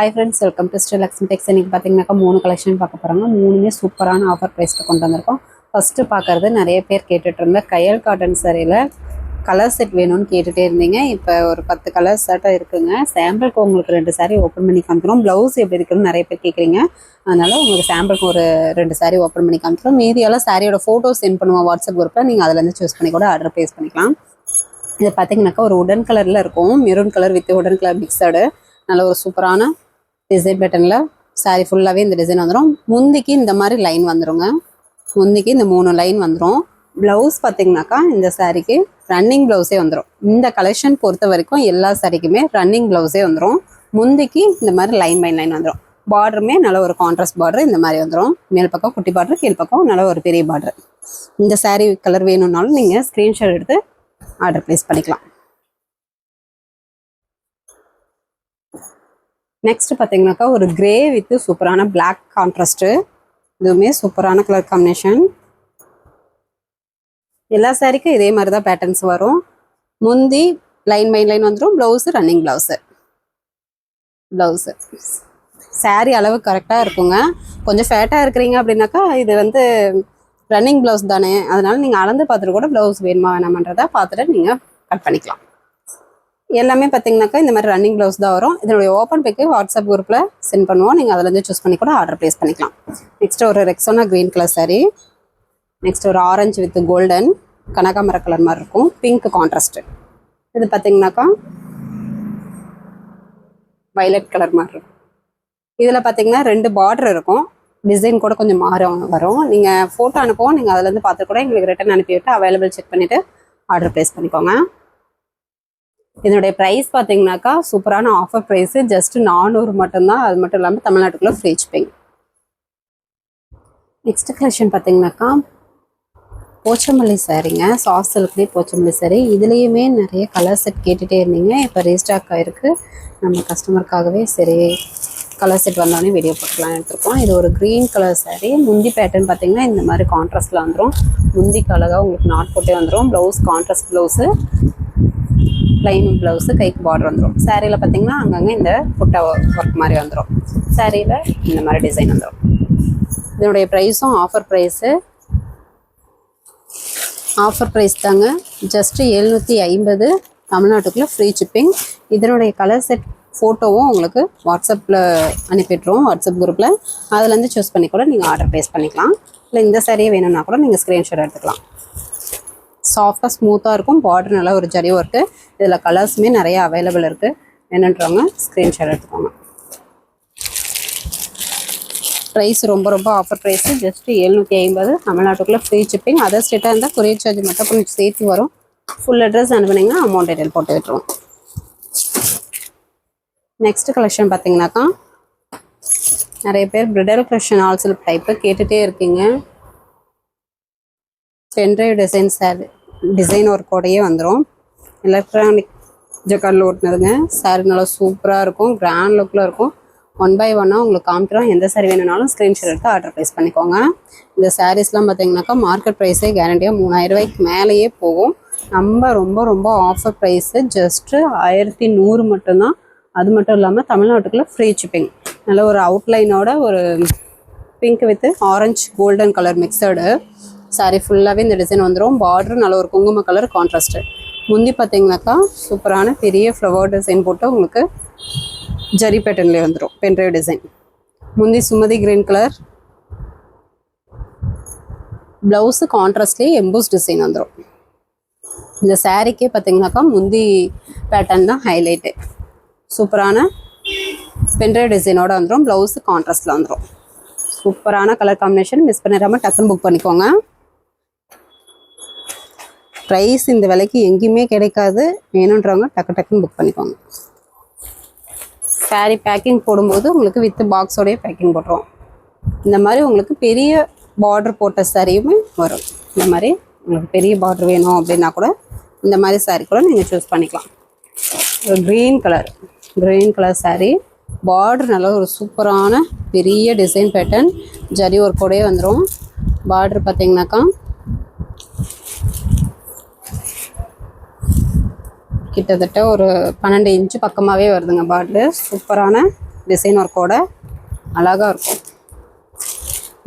Hi friends, welcome to Sri Lakshmi Tex. இன்றைக்கி பார்த்தீங்கன்னாக்கா 3 collection பார்க்க போகிறாங்க. 3மே சூப்பரான ஆஃபர் ப்ரைஸில் கொண்டு வந்திருக்கோம். ஃபஸ்ட்டு பார்க்குறது நிறைய பேர் கேட்டுட்டு இருந்த கயல் காட்டன் சாரியில் கலர் செட் வேணும்னு கேட்டுகிட்டே இருந்தீங்க. இப்போ ஒரு 10 கலர்ஸ் சட்டாக இருக்குங்க. சாம்பிளுக்கு உங்களுக்கு 2 சாரீ ஓப்பன் பண்ணி காமிக்கிறோம். ப்ளவுஸ் எப்படி இருக்குன்னு நிறைய பேர் கேட்குறீங்க. அதனால் உங்களுக்கு சாம்பிளுக்கு ஒரு 2 சாரீ ஓப்பன் பண்ணி காமிக்கிறோம். மீதியெல்லாம் சாரியோட ஃபோட்டோ சென்ட் பண்ணுவோம் வாட்ஸ்அப் குரூப்பில். நீங்கள் அதிலேருந்து சூஸ் பண்ணி கூட ஆர்டர் ப்ளேஸ் பண்ணிக்கலாம். இது பார்த்தீங்கன்னாக்கா ஒரு உடன் கலரில் இருக்கும். மெரூன் கலர் வித் உடன் கலர் மிக்சடு. நல்ல ஒரு சூப்பரான டிசைன் பேட்டர்னில் சாரீ ஃபுல்லாகவே இந்த டிசைன் வந்துடும். முந்திக்கு இந்த மாதிரி லைன் வந்துடுங்க. முந்திக்கு இந்த 3 லைன் வந்துடும். ப்ளவுஸ் பார்த்தீங்கன்னாக்கா இந்த சாரீக்கு ரன்னிங் ப்ளவுஸே வந்துடும். இந்த கலெக்ஷன் பொறுத்த வரைக்கும் எல்லா சாரீக்குமே ரன்னிங் ப்ளவுஸே வந்துடும். முந்திக்கு இந்த மாதிரி லைன் பை லைன் வந்துடும். பார்டருமே நல்ல ஒரு கான்ட்ராஸ்ட் பார்டர் இந்த மாதிரி வந்துடும். மேல் பக்கம் குட்டி பார்டர், கீழ் பக்கம் நல்ல ஒரு பெரிய பார்டர். இந்த சாரீ கலர் வேணும்னாலும் நீங்கள் ஸ்க்ரீன்ஷாட் எடுத்து ஆர்டர் ப்ளேஸ் பண்ணிக்கலாம். நெக்ஸ்ட் பார்த்தீங்கன்னாக்கா ஒரு கிரே வித் சூப்பரான பிளாக் கான்ட்ராஸ்ட்டு. இதுவுமே சூப்பரான கலர் காம்பினேஷன். எல்லா சாரிக்கும் இதே மாதிரி தான் பேட்டர்ன்ஸ் வரும். முந்தி லைன் பை லைன் வந்துடும். ப்ளவுஸு ரன்னிங் ப்ளவுஸு சாரீ அளவு கரெக்டாக இருக்குங்க. கொஞ்சம் ஃபேட்டாக இருக்கிறீங்க அப்படின்னாக்கா இது வந்து ரன்னிங் ப்ளவுஸ் தானே, அதனால் நீங்கள் அளந்து பார்த்துட்டு கூட ப்ளவுஸ் வேணுமா வேணாமன்றதை பார்த்துட்டு நீங்கள் கட் பண்ணிக்கலாம். எல்லாமே பார்த்தீங்கன்னாக்கா இந்த மாதிரி ரன்னிங் ப்ளவுஸ் தான் வரும். இதனுடைய ஓப்பன் பிக்கு வாட்ஸ்அப் குரூப்பில் சென்ட் பண்ணுவோம். நீங்கள் அதிலேருந்து சூஸ் பண்ணி கூட ஆர்டர் ப்ளேஸ் பண்ணிக்கலாம். நெக்ஸ்ட் ஒரு Rexona green colour sari. Next ஒரு ஆரஞ்சு வித் கோல்டன் கனகாமர கலர் மாதிரி இருக்கும். Pink contrast. இது பார்த்தீங்கன்னாக்கா வைலட் கலர் மாதிரி இருக்கும். இதில் பார்த்தீங்கன்னா 2 பார்டர் இருக்கும். டிசைன் கூட கொஞ்சம் வரும். நீங்கள் ஃபோட்டோ அனுப்புவோம். நீங்கள் அதிலேருந்து பார்த்து கூட எங்களுக்கு ரிட்டன் அனுப்பிவிட்டு அவைலபிள் செக் பண்ணிவிட்டு ஆர்டர் ப்ளேஸ் பண்ணிக்கோங்க. இதனுடைய ப்ரைஸ் பார்த்தீங்கன்னாக்கா சூப்பரான ஆஃபர் ப்ரைஸு. ஜஸ்ட் 400 மட்டும்தான். அது மட்டும் இல்லாமல் தமிழ்நாட்டுக்குள்ளே ஃப்ரீ ஷிப்பிங். நெக்ஸ்ட் கலெக்ஷன் பார்த்தீங்கன்னாக்கா போச்சம்பள்ளி சாரீங்க. சாஃப்ட் சில்க்லேயே போச்சம்பள்ளி சாரீ. இதுலேயுமே நிறைய கலர் செட் கேட்டுகிட்டே இருந்தீங்க. இப்போ ரீஸ்டாக் ஆகிருக்கு. நம்ம கஸ்டமருக்காகவே சரி கலர் செட் வந்தோடனே வீடியோ போட்டுக்கலாம் எடுத்துருக்கோம். இது ஒரு க்ரீன் கலர் சாரீ. முந்தி பேட்டர்ன் பார்த்தீங்கன்னா இந்த மாதிரி கான்ட்ராஸ்ட்டில் வந்துடும். முந்திக்கு அழகாக உங்களுக்கு நாட் போட்டே வந்துடும். Blouse contrast blouse, plain blouse, கைக்கு பார்டர் வந்துடும். சாரியில் பார்த்தீங்கன்னா அங்கங்கே இந்த புட்டா ஒர்க் மாதிரி வந்துடும். சாரியில் இந்த மாதிரி டிசைன் வந்துடும். இதனுடைய ப்ரைஸும் ஆஃபர் ப்ரைஸ் தாங்க. ஜஸ்ட்டு 750 தமிழ்நாட்டுக்குள்ளே ஃப்ரீ ஷிப்பிங். இதனுடைய கலர் செட் ஃபோட்டோவும் உங்களுக்கு வாட்ஸ்அப்பில் அனுப்பிட்டுருவோம். வாட்ஸ்அப் குரூப்பில் அதுலேருந்து சூஸ் பண்ணி கூட நீங்கள் ஆர்டர் ப்ளேஸ் பண்ணிக்கலாம். இல்லை இந்த சாரியே வேணும்னா கூட நீங்கள் ஸ்க்ரீன்ஷாட் எடுத்துக்கலாம். சாஃப்டாக ஸ்மூத்தாக இருக்கும். பார்டர் நல்லா ஒரு ஜரி ஒர்க்கு. இதில் கலர்ஸுமே நிறைய அவைலபிள் இருக்குது. என்னன்றவங்க ஸ்க்ரீன்ஷாட் எடுத்துக்கோங்க. ப்ரைஸ் ரொம்ப ஆஃபர் ப்ரைஸு. ஜஸ்ட்டு 750 தமிழ்நாட்டுக்குள்ளே ஃப்ரீ ஷிப்பிங். அதர் ஸ்டேட்டாக இருந்தால் கொரியர் சார்ஜ் மட்டும் கொஞ்சம் சேர்த்து வரும். ஃபுல் அட்ரஸ் அனுப்புனீங்கன்னா அமௌண்ட் டீட்டெயில் போட்டு விட்டுருவோம். நெக்ஸ்ட் கலெக்ஷன் பார்த்தீங்கன்னாக்கா நிறைய பேர் bridal collection all silk type கேட்டுகிட்டே இருக்கீங்க. பென்ட்ரைவ் டிசைன் ஒர்க்கோடையே வந்துடும். எலக்ட்ரானிக் ஜக்கார்டில் ஓட்டினதுங்க. சாரி நல்லா சூப்பராக இருக்கும். கிராண்ட் லுக்கில் இருக்கும். 1 by 1 உங்களுக்கு காமிக்கிறோம். எந்த சாரி வேணும்னாலும் ஸ்க்ரீன்ஷாட் எடுத்து ஆர்டர் ப்ளேஸ் பண்ணிக்கோங்க. இந்த சாரீஸ்லாம் பார்த்தீங்கன்னாக்கா மார்க்கெட் ப்ரைஸே கேரண்டியாக 3000 ரூபாய்க்கு மேலேயே போகும். நம்ம ரொம்ப ஆஃபர் ப்ரைஸு. ஜஸ்ட்டு 1100 மட்டும்தான். அது மட்டும் இல்லாமல் தமிழ்நாட்டுக்குள்ளே ஃப்ரீ ஷிப்பிங். நல்ல ஒரு அவுட்லைனோட ஒரு pink with orange golden colour mixed sorry ஃபுல்லாகவே இந்த டிசைன் வந்துடும். பார்டர் நல்ல ஒரு குங்கும கலர் கான்ட்ராஸ்ட்டு. முந்தி பார்த்தீங்கன்னாக்கா சூப்பரான பெரிய ஃப்ளவர் டிசைன் போட்டு உங்களுக்கு ஜரி பேட்டர்ன்லேயே வந்துடும். Pendrive design. முந்தி சுமதி கிரீன் கலர். ப்ளவுஸு கான்ட்ராஸ்ட்லேயே எம்போஸ் டிசைன் வந்துடும். இந்த சாரீக்கே பார்த்தீங்கன்னாக்கா முந்தி பேட்டர்ன் தான் ஹைலைட்டு. சூப்பரான பென்ட்ரைவ் டிசைனோட வந்துடும். ப்ளவுஸு கான்ட்ராஸ்ட்டில் வந்துடும். சூப்பரான கலர் காம்பினேஷன். மிஸ் பண்ணிடாமல் டக்குன்னு புக் பண்ணிக்கோங்க. ப்ரைஸ் இந்த விலைக்கு எங்கேயுமே கிடைக்காது. வேணுன்றவங்க டக்குன்னு புக் பண்ணிக்கோங்க. சாரீ பேக்கிங் போடும்போது உங்களுக்கு வித் பாக்ஸோடைய பேக்கிங் போட்டுருவோம். இந்த மாதிரி உங்களுக்கு பெரிய பார்டர் போட்ட சாரியுமே வரும். இந்த மாதிரி உங்களுக்கு பெரிய பார்டர் வேணும் அப்படின்னா கூட இந்த மாதிரி சாரீ கூட நீங்கள் சூஸ் பண்ணிக்கலாம். ஒரு க்ரீன் கலர் சாரீ. பார்டர் நல்லா ஒரு சூப்பரான பெரிய டிசைன் பேட்டர்ன் ஜரி ஒர்க்கோடே வந்துடும். பார்டர் பார்த்தீங்கன்னாக்கா கிட்டத்தட்ட ஒரு 12 இன்ச்சு பக்கமாகவே வருதுங்க. பார்டர் சூப்பரான டிசைன் ஒர்க்கோட அழகாக இருக்கும்.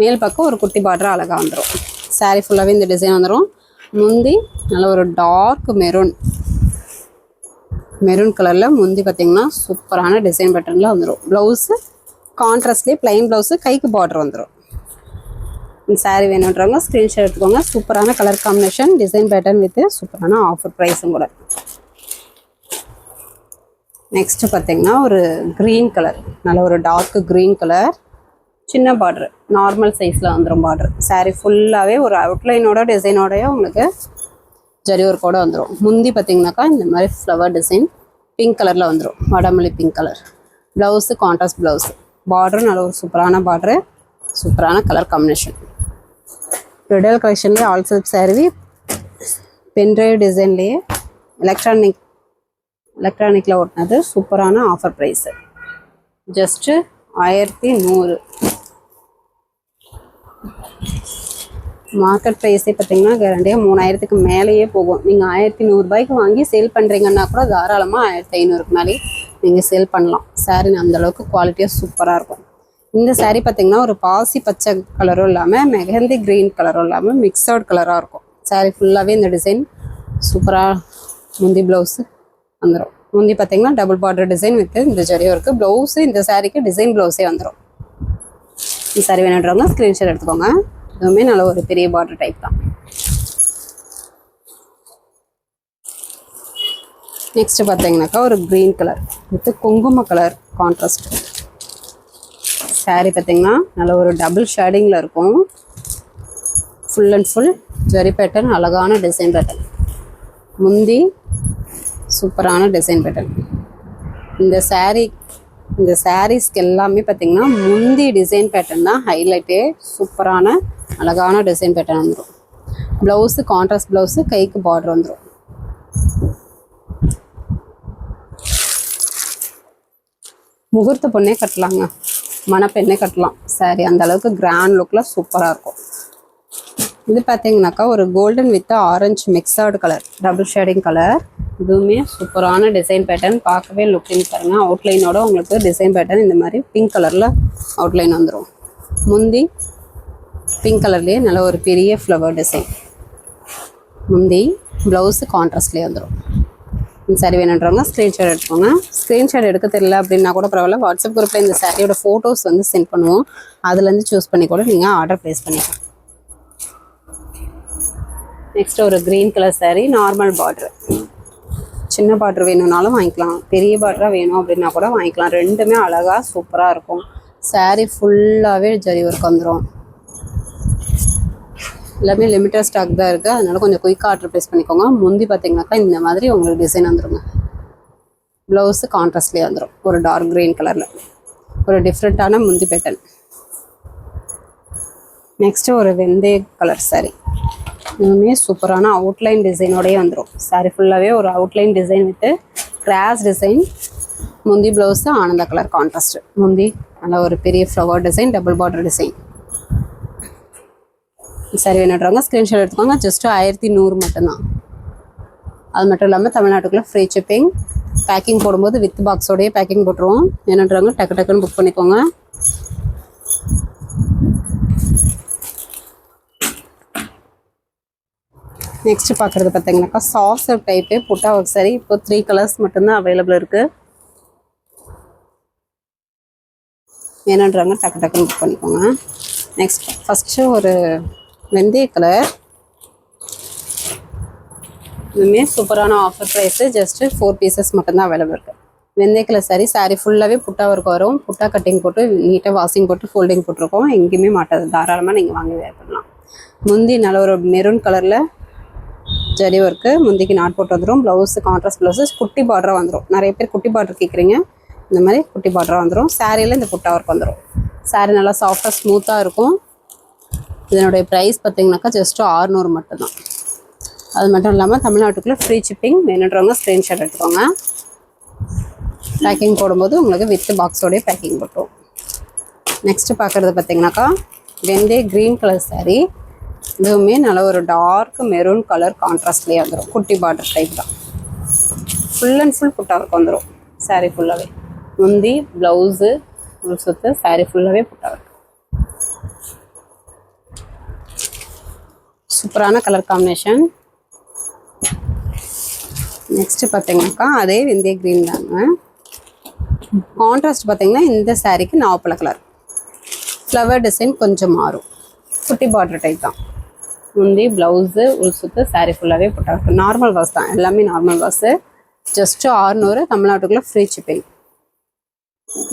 மேல் பக்கம் ஒரு குட்டி பார்டர் அழகாக வந்துடும். சாரீ ஃபுல்லாகவே இந்த டிசைன் வந்துடும். முந்தி நல்ல ஒரு டார்க் மெரூன் கலரில் முந்தி பார்த்திங்கன்னா சூப்பரான டிசைன் பேட்டர்னில் வந்துடும். ப்ளவுஸு கான்ட்ராஸ்ட்லேயே ப்ளைன் ப்ளவுஸு, கைக்கு பார்டர் வந்துடும். இந்த சாரீ வேணுன்றவங்க ஸ்க்ரீன்ஷாட் எடுத்துக்கோங்க. சூப்பரான colour combination, design pattern with சூப்பரான ஆஃபர் ப்ரைஸும் கூட. நெக்ஸ்ட்டு பார்த்திங்கன்னா ஒரு க்ரீன் கலர், நல்ல ஒரு டார்க் க்ரீன் கலர், சின்ன பார்ட்ரு, நார்மல் சைஸில் வந்துடும் பார்ட்ரு. சாரீ ஃபுல்லாகவே ஒரு அவுட்லைனோட டிசைனோடய உங்களுக்கு ஜரி ஒர்க்கோட வந்துடும். முந்தி பார்த்திங்கனாக்கா இந்த மாதிரி ஃப்ளவர் டிசைன் பிங்க் கலரில் வந்துடும், வடமல்லி pink colour. Blouse contrast blouse, border நல்ல ஒரு சூப்பரான பார்டரு, சூப்பரான கலர் காம்பினேஷன். ப்ரிடல் கலெக்ஷன்லேயே ஆல் சில்க் சாரீ பென்ட்ரைவ் டிசைன்லேயே எலக்ட்ரானிக்கில் ஓட்டினது. சூப்பரான ஆஃபர் ப்ரைஸு, ஜஸ்ட்டு 1100. மார்க்கெட் ப்ரைஸே பார்த்திங்கன்னா கேரண்டியாக 3000க்கு மேலேயே போகும். நீங்கள் 1100 வாங்கி சேல் பண்ணுறீங்கன்னா கூட தாராளமாக 1500க்கு மேலே நீங்கள் சேல் பண்ணலாம். சாரீ அந்தளவுக்கு குவாலிட்டியாக சூப்பராக இருக்கும். இந்த சாரீ பார்த்திங்கன்னா ஒரு பாசி பச்சை கலரும் இல்லாமல் மெஹந்தி க்ரீன் கலரும் இல்லாமல் மிக்சட் கலராக இருக்கும். சாரீ ஃபுல்லாகவே இந்த டிசைன் சூப்பராக முந்தி ப்ளவுஸு வந்துடும். முந்தி பார்த்திங்கன்னா டபுள் பார்டர் டிசைன் வித் இந்த ஜரியும் இருக்குது. ப்ளவுஸு இந்த சாரீக்கு டிசைன் ப்ளவுஸே வந்துடும். இந்த சாரீ வேணுன்றவங்க ஸ்க்ரீன்ஷாட் எடுத்துக்கோங்க. இதுவுமே நல்ல ஒரு பெரிய பார்டர் டைப் தான். நெக்ஸ்ட்டு பார்த்தீங்கன்னாக்கா ஒரு க்ரீன் கலர் வித் குங்கும கலர் கான்ட்ராஸ்ட் சாரீ. பார்த்திங்கன்னா நல்ல ஒரு டபுள் ஷேடிங்கில் இருக்கும். Full and full zari pattern, அழகான டிசைன் பேட்டர்ன். முந்தி சூப்பரான டிசைன் பேட்டர்ன். இந்த சாரீஸ்க்கு எல்லாமே பார்த்திங்கன்னா முந்தி டிசைன் பேட்டர்ன் தான் ஹைலைட்டே. சூப்பரான அழகான டிசைன் பேட்டர்ன் வந்துடும். ப்ளவுஸு கான்ட்ராஸ்ட் ப்ளவுஸு, கைக்கு பார்டர் வந்துடும். முகூர்த்த பொண்ணே கட்டலாங்க, மணப்பெண்ணே கட்டலாம் சாரீ. அந்த அளவுக்கு கிராண்ட் லுக்கில் சூப்பராக இருக்கும். இது பார்த்தீங்கன்னாக்கா ஒரு golden with orange mixed colour, double shading colour. இதுவுமே சூப்பரான டிசைன் பேட்டர்ன், பார்க்கவே லுக்கிங் பாருங்கள். அவுட்லைனோட உங்களுக்கு டிசைன் பேட்டர்ன் இந்த மாதிரி பிங்க் கலரில் அவுட்லைன் வந்துடும். முந்தி பிங்க் கலர்லேயே நல்ல ஒரு பெரிய ஃப்ளவர் டிசைன். முந்தி ப்ளவுஸு கான்ட்ராஸ்ட்லேயே வந்துடும். இந்த சாரீ வேணுன்றவங்க ஸ்க்ரீன்ஷாட் எடுத்துக்கோங்க. ஸ்க்ரீன்ஷாட் எடுக்க தெரியல அப்படின்னா கூட பரவாயில்ல, வாட்ஸ்அப் குரூப்பில் இந்த சாரியோட ஃபோட்டோஸ் வந்து சென்ட் பண்ணுவோம். அதுலேருந்து சூஸ் பண்ணி கூட நீங்கள் ஆர்டர் ப்ளேஸ் பண்ணிக்கலாம். நெக்ஸ்ட் ஒரு க்ரீன் கலர் சாரீ, நார்மல் பார்ட்ரு. சின்ன பார்டர் வேணும்னாலும் வாங்கிக்கலாம், பெரிய பார்டராக வேணும் அப்படின்னா கூட வாங்கிக்கலாம். ரெண்டுமே அழகாக சூப்பராக இருக்கும். சாரீ ஃபுல்லாகவே ஜரி ஒர்க் வந்துடும். எல்லாமே லிமிட்டட் ஸ்டாக் தான் இருக்குது, அதனால கொஞ்சம் குயிக்காக ஆர்டர் ப்ளேஸ் பண்ணிக்கோங்க. முந்தி பார்த்திங்கனாக்கா இந்த மாதிரி உங்களுக்கு டிசைன் வந்துடுங்க. ப்ளவுஸு கான்ட்ராஸ்ட்லேயே வந்துடும், ஒரு டார்க் க்ரீன் கலரில் ஒரு டிஃப்ரெண்ட்டான முந்தி பேட்டர்ன். நெக்ஸ்ட்டு ஒரு வெந்தய கலர் சாரீ. இதுவுமே சூப்பரான அவுட்லைன் டிசைனோடய வந்துடும். சாரீ ஃபுல்லாகவே ஒரு outline design with cross design. முந்தி ப்ளவுஸு ஆனந்த கலர் கான்ட்ராஸ்ட். முந்தி நல்ல ஒரு பெரிய flower design, double border design. Sari வேணுன்றவங்க ஸ்க்ரீன்ஷாட் எடுத்துக்கோங்க. ஜஸ்ட்டு 1100 மட்டும்தான். அது மட்டும் இல்லாமல் தமிழ்நாட்டுக்குள்ளே ஃப்ரீ ஷிப்பிங். பேக்கிங் போடும்போது வித் பாக்ஸோடையே பேக்கிங் போட்டுருவோம். வேணுன்றவங்க டக்கு டக்குன்னு புக் பண்ணிக்கோங்க. நெக்ஸ்ட்டு பார்க்குறது பார்த்தீங்கன்னாக்கா சாஃப்ட் சில்க் டைப்பே புட்டா ஒர்க் சாரீ. இப்போ 3 கலர்ஸ் மட்டும்தான் அவைலபிள் இருக்குது. வேணுன்றவங்க டக்கு டக்குன்னு புக் பண்ணிக்கோங்க. நெக்ஸ்ட் ஃபஸ்ட்டு ஒரு வெந்தய கலர். இதுவுமே சூப்பரான ஆஃபர் ப்ரைஸு. ஜஸ்ட்டு 4 பீசஸ் மட்டும்தான் அவைலபிள் இருக்குது. வெந்தய கலர் சாரீ. சாரீ ஃபுல்லாகவே புட்டா ஒர்க் வரும். புட்டா கட்டிங் போட்டு நீட்டாக வாஷிங் போட்டு ஃபோல்டிங் போட்டிருக்கோம். எங்கேயுமே மாட்டாது, தாராளமாக நீங்கள் வாங்கி வேர் பண்ணலாம். முந்தி நல்ல ஒரு மெரூன் கலரில் ஜரி ஒர்க்கு, முந்திக்கு நாட் போட்டு வந்துடும். ப்ளவுஸு கான்ட்ராஸ்ட் ப்ளவுஸு, குட்டி பார்டராக வந்துடும். நிறைய பேர் குட்டி பார்டர் கேட்குறீங்க, இந்த மாதிரி குட்டி பார்டராக வந்துடும். சாரியில் இந்த புட்டா ஒர்க் வந்துடும். சாரீ நல்லா சாஃப்டாக ஸ்மூத்தாக இருக்கும். இதனுடைய ப்ரைஸ் பார்த்திங்கனாக்கா ஜஸ்ட்டு 600 மட்டும்தான். அது மட்டும் இல்லாமல் தமிழ்நாட்டுக்குள்ளே ஃப்ரீ ஷிப்பிங். வேணுன்றவங்க ஸ்க்ரீன்ஷாட் எடுத்துக்கோங்க. பேக்கிங் போடும்போது உங்களுக்கு வித் பாக்ஸோடைய பேக்கிங் போட்டுரும். நெக்ஸ்ட்டு பார்க்குறது பார்த்திங்கனாக்கா வெந்தய க்ரீன் கலர் சாரீ. இதுவுமே நல்ல ஒரு டார்க் மெரூன் கலர் கான்ட்ராஸ்ட்லேயே வந்துடும். குட்டி பார்டர் டைப் தான். ஃபுல் அண்ட் ஃபுல் புட்டா ஒர்க் வந்துடும் சாரீ ஃபுல்லாகவே. முந்தி ப்ளவுஸு ஒரு சுத்து சாரீ ஃபுல்லாகவே புட்டா ஒர்க். சூப்பரான கலர் காம்பினேஷன். நெக்ஸ்ட் பார்த்தீங்கன்னாக்கா அதே வெந்தய க்ரீன் தாங்க. கான்ட்ராஸ்ட் பார்த்தீங்கன்னா இந்த சாரீக்கு நாவப்பழ கலர். ஃப்ளவர் டிசைன் கொஞ்சம் மாறும். குட்டி பார்டர் டைப் தான். முந்தி ப்ளவுஸு உள் சுத்து சாரீ ஃபுல்லாகவே புட்டா ஒர்க். நார்மல் வாஷ் தான், எல்லாமே நார்மல் வாஷு. ஜஸ்ட்டு 600 தமிழ்நாட்டுக்குள்ளே ஃப்ரீ ஷிப்பிங்.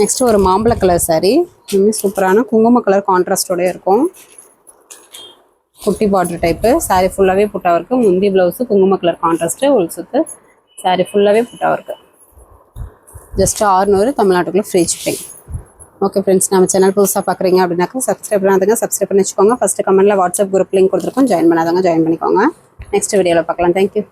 நெக்ஸ்ட் ஒரு மாம்பழ கலர் சாரீ. இன்னுமே சூப்பரான குங்கும கலர் கான்ட்ராஸ்டோடய இருக்கும். குட்டி பார்டர் டைப்பு. சாரீ ஃபுல்லாகவே புட்டா ஒர்க்கு. முந்தி ப்ளவுஸு குங்கும கலர் கான்ட்ராஸ்ட்டு உள் சுத்து சாரீ ஃபுல்லாகவே புட்டா ஒர்க்கு. ஜஸ்ட்டு 600 தமிழ்நாட்டுக்குள்ளே ஃப்ரீ ஷிப்பிங். ஓகே ஃப்ரெண்ட்ஸ், நம்ம சேனல் புதுசாக பார்க்குறீங்க அப்படின்னாக்கா சப்ஸ்கிரைப் பண்ணாதவங்க சப்ஸ்கிரைப் பண்ணி வச்சுக்கோங்க. ஃபஸ்ட்டு கமெண்ட்டில் வாட்ஸ்அப் குரூப் லிங்க் கொடுத்துருக்கோம். ஜாயின் பண்ணாதவங்க ஜாயின் பண்ணிக்கோங்க. நெக்ஸ்ட் வீடியோவில் பார்க்கலாம். தேங்க்யூ.